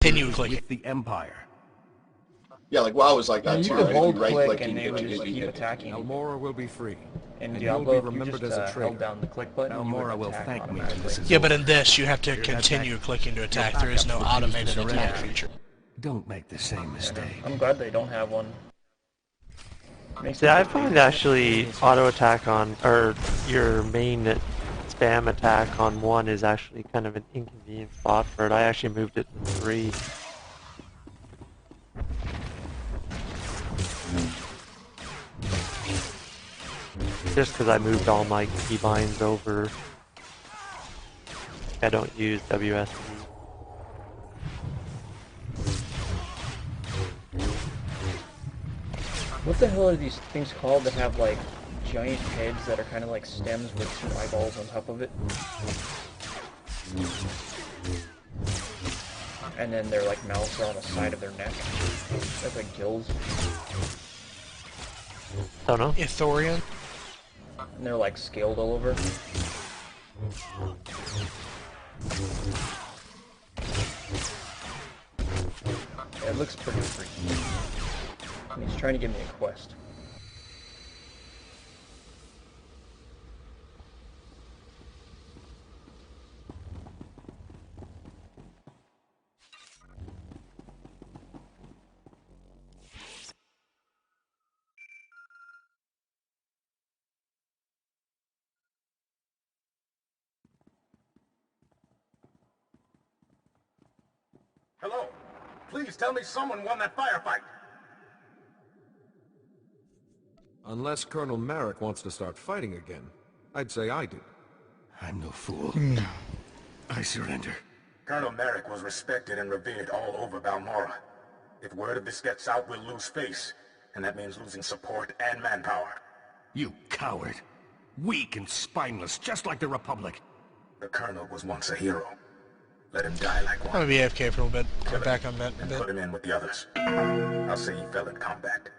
Continue clicking. With the Empire. Yeah, like WoW was like that too. You could hold right click click and and they would just keep attacking. Elmora will be free. In and Diablo, you'll be if you remembered just as a traitor. held down the click button, Elmora you would will attack thank me when automatically. this is Yeah, but in over. this, you have to continue clicking to attack. There is no automated attack feature. Don't make the same mistake. I'm glad they don't have one. See, I find actually auto attack on, or your main spam attack on 1 is actually kind of an inconvenient spot for it. I actually moved it to 3. Just because I moved all my keybinds over. I don't use WSD. What the hell are these things called that have like giant heads that are kind of like stems with 2 eyeballs on top of it? And then their like mouths are on the side of their neck. That's like gills. Don't know. Ithorian? And they're like scaled all over. Yeah, it looks pretty freaky. And he's trying to give me a quest. Hello. Please tell me someone won that firefight. Unless Colonel Merrick wants to start fighting again, I'd say I do. I'm no fool. No. I surrender. Colonel Merrick was respected and revered all over Balmora. If word of this gets out, we'll lose face, and that means losing support and manpower. You coward. Weak and spineless, just like the Republic. The Colonel was once a hero. Let him die like I'm one. gonna be AFK for a little bit. Kill Come him back on that a and bit. put him in with the others. I'll say he fell in combat.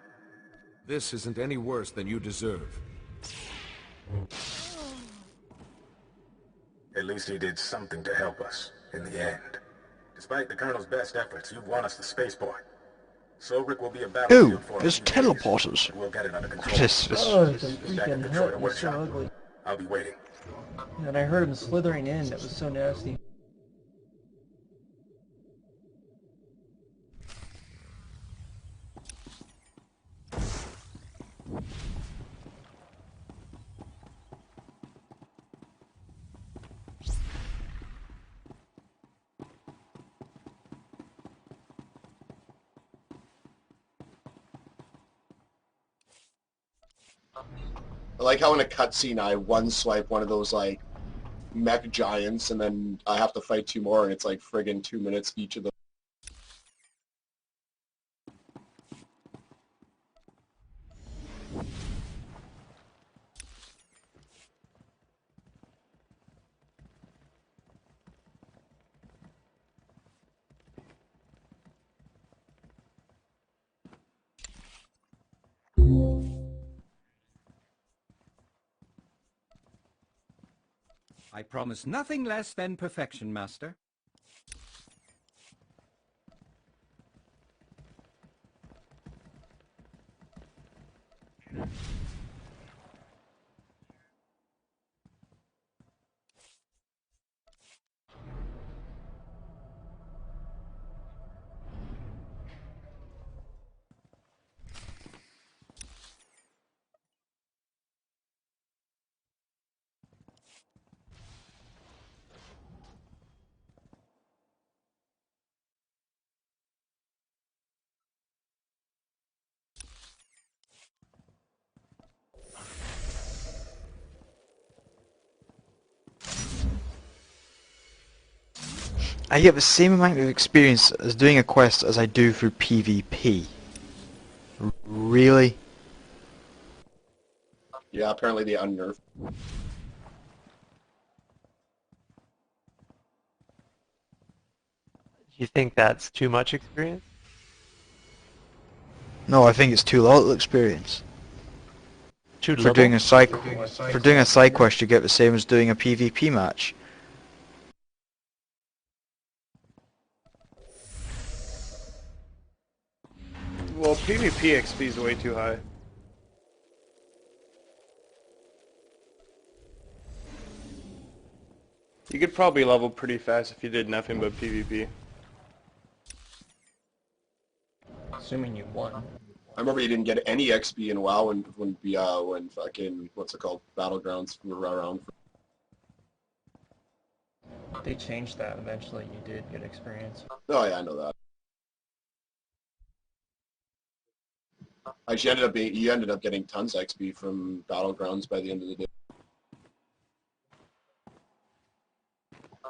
This isn't any worse than you deserve. At least he did something to help us, in the end. Despite the Colonel's best efforts, you've won us the spaceport. Silric will be a battlefield for There's a few days, teleporters. but we'll get it under control. This Oh, it's a He's back in freaking control hut. of It was so workshop. ugly. I'll be waiting. And I heard him slithering in. That was so nasty. I like how in a cutscene I one swipe one of those like mech giants and then I have to fight 2 more and it's like friggin' 2 minutes each of them. I promise nothing less than perfection, Master. I get the same amount of experience as doing a quest as I do through PvP. Really? Yeah, apparently they unnerfed. You think that's too much experience? No, I think it's too little experience. Too For little? doing a side quest, you get the same as doing a PvP match. Well, PvP XP is way too high. You could probably level pretty fast if you did nothing but PvP. Assuming you won. I remember you didn't get any XP in WoW when fucking, what's it called, Battlegrounds were around. They changed that eventually. You did get experience. Oh yeah, I know that. Actually, you ended up getting tons of XP from Battlegrounds by the end of the day.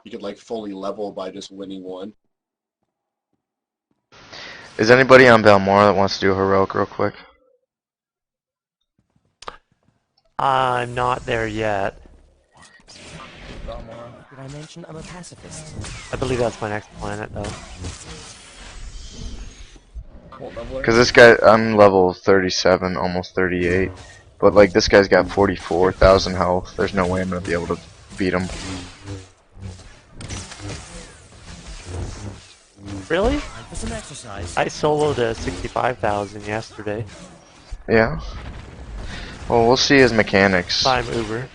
You could like fully level by just winning one. Is anybody on Balmora that wants to do a heroic real quick? I'm not there yet. Did I mention I'm a pacifist? I believe that's my next planet, though. Because this guy, I'm level 37, almost 38. But like, this guy's got 44,000 health. There's no way I'm going to be able to beat him. Really? For some exercise. I soloed a 65,000 yesterday. Yeah. Well, we'll see his mechanics. Time Uber.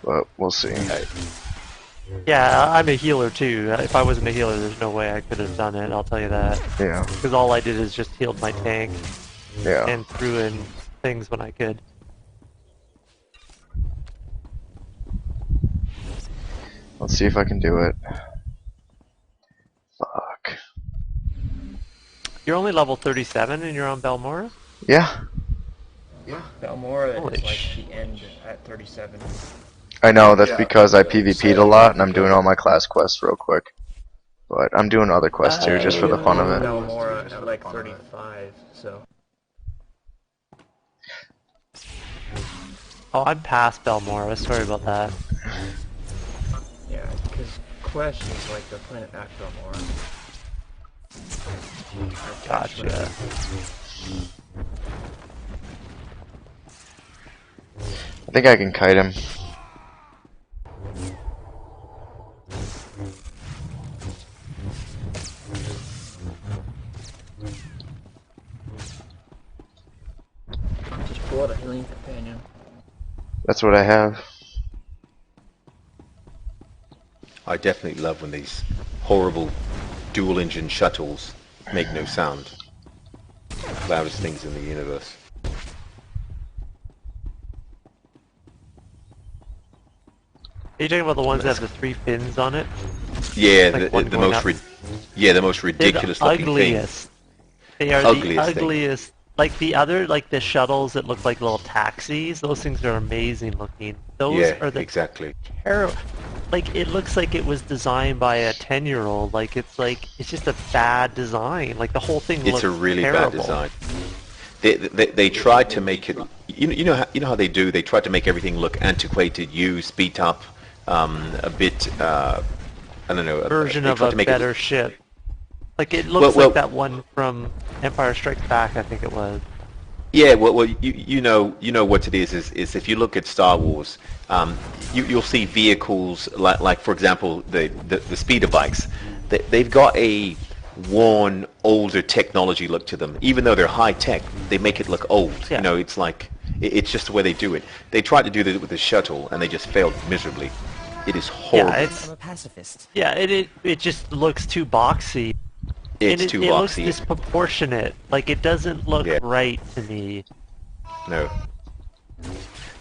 But we'll see. Yeah, I'm a healer too. If I wasn't a healer, there's no way I could have done it, I'll tell you that. Yeah. Because all I did is just healed my tank. Yeah. And threw in things when I could. Let's see if I can do it. Fuck. You're only level 37 and you're on Balmora? Yeah. Yeah. Balmora Holy is like the end at 37. I know, that's because I PvP'd a lot and I'm doing all my class quests real quick. But I'm doing other quests too, just for the fun of it. Balmora at like 35, so. Oh, I'm past Balmora, sorry about that. Yeah, because Quest is like the planet after Balmora. Gotcha. I think I can kite him. Just pull out a healing companion. That's what I have. I definitely love when these horrible dual-engine shuttles make no sound. Loudest things in the universe. Are you talking about the ones that have the 3 fins on it? Yeah, Like the most ridiculous looking ugliest. thing. They are Ugliest the ugliest. Like the other, like the shuttles that look like little taxis. Those things are amazing looking. Those are the exactly. terrible. Like it looks like it was designed by a 10-year-old. Like it's just a bad design. Like the whole thing looks It's a really terrible. bad design. They tried to make it. You know how they do. They tried to make everything look antiquated, used, beat up, a bit. I don't know. Version they of tried a to make better it, ship. Like it looks like that one from Empire Strikes Back, I think it was. Yeah, well, you know what it is if you look at Star Wars, you'll see vehicles like for example the speeder bikes. They've got a worn, older technology look to them. Even though they're high tech, they make it look old. Yeah. You know, it's like it's just the way they do it. They tried to do that with the shuttle, and they just failed miserably. It is horrible. Yeah, I'm a pacifist. Yeah, it just looks too boxy. It's too It looks boxy. disproportionate. Like it doesn't look right to me. No.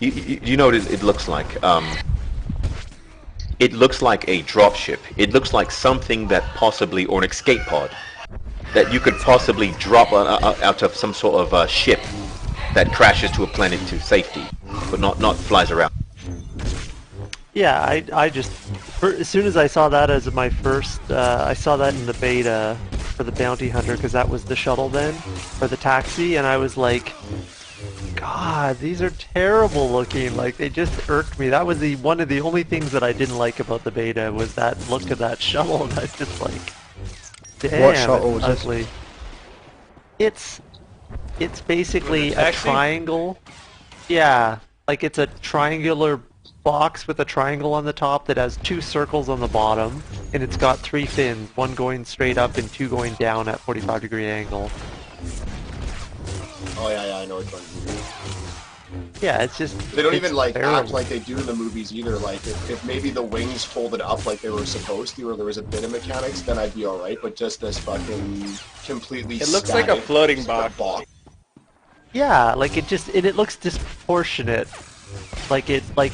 You know what it looks like? It looks like a dropship. It looks like something that possibly, or an escape pod, that you could possibly drop out of some sort of ship that crashes to a planet to safety, but not flies around. Yeah, I just as soon as I saw that as my first, I saw that in the beta for the bounty hunter because that was the shuttle then, or the taxi, and I was like, God, these are terrible looking. Like they just irked me. That was one of the only things that I didn't like about the beta was that look of that shuttle. And I was just like, damn, What shuttle it's was this? ugly. It's basically a triangle. Yeah, like it's a triangular box with a triangle on the top that has 2 circles on the bottom, and it's got 3 fins, one going straight up and 2 going down at 45-degree angle. Oh yeah, I know which one. Yeah, it's just... They don't it's even like terrible. act like they do in the movies either. Like if maybe the wings folded up like they were supposed to, or there was a bit of mechanics, then I'd be alright. But just this fucking completely It looks like a static floating box. Yeah, like it looks disproportionate. Like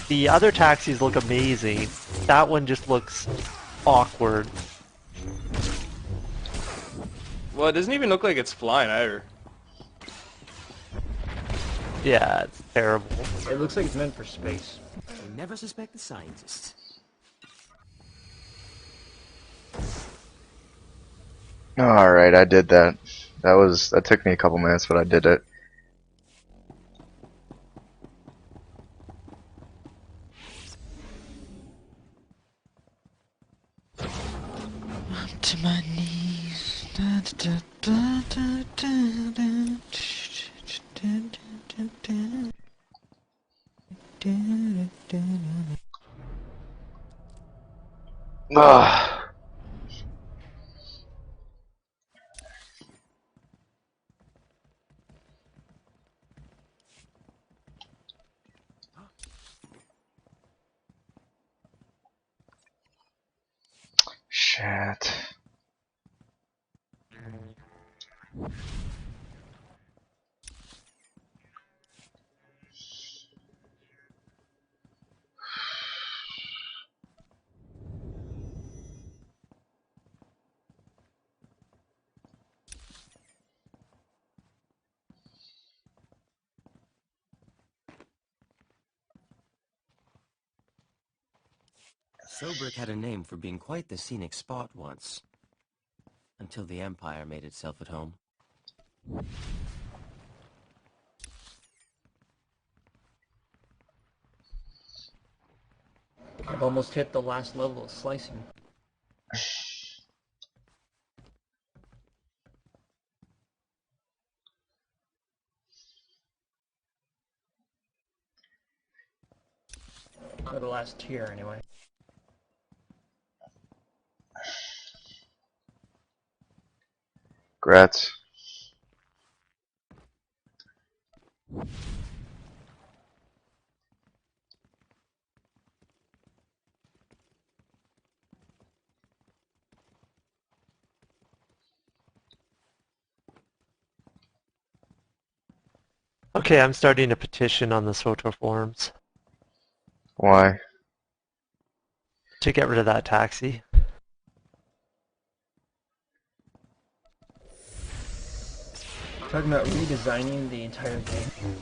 the other taxis look amazing. That one just looks awkward. Well, it doesn't even look like it's flying either. Yeah, it's terrible. It looks like it's meant for space. You never suspect the scientists. Alright, I did that. That took me a couple minutes, but I did it. Up to my knees. Da, da, da, da, da, da, Ugh. Shit. Sobrik had a name for being quite the scenic spot once. Until the Empire made itself at home. I've almost hit the last level of slicing. Or the last tier, anyway. Grats. Okay, I'm starting a petition on the SWTOR forums. Why? To get rid of that taxi. Talking about redesigning the entire game.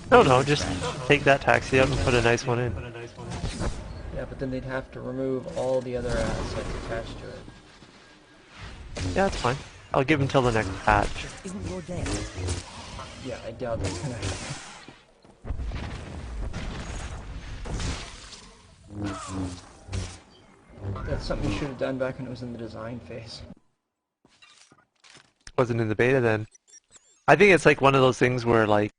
No, just take that taxi out and put a nice one in. Yeah, but then they'd have to remove all the other assets attached to it. Yeah, that's fine. I'll give him till the next patch. Isn't your day? Yeah, I doubt that's gonna happen. That's something you should have done back when it was in the design phase. Wasn't in the beta then. I think it's like one of those things where like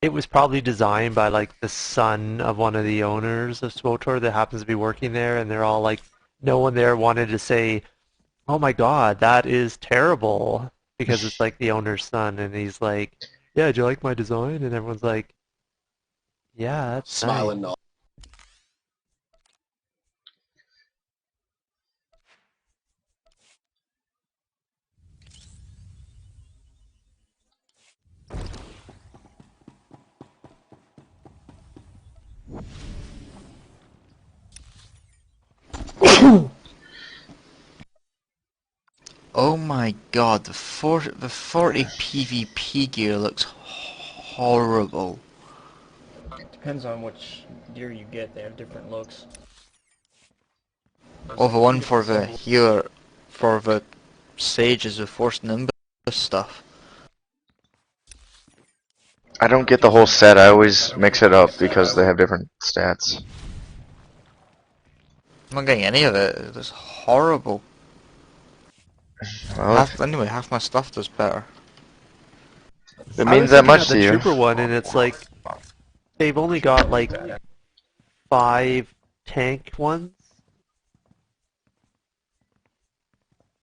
it was probably designed by like the son of one of the owners of SWTOR that happens to be working there, and they're all like, no one there wanted to say, oh my god, that is terrible, because it's like the owner's son, and he's like, yeah, do you like my design? And everyone's like, yeah, that's Smiling nice. no. Oh my god, the 40 PvP gear looks horrible. Depends on which gear you get, they have different looks. Oh, the one for the healer, for the sages with Force Nimbus stuff. I don't get the whole set. I always mix it up because they have different stats. I'm not getting any of it. It's horrible. Well, Anyway, Half my stuff does better. it means that much to the you. Trooper one, and it's like they've only got like 5 tank ones,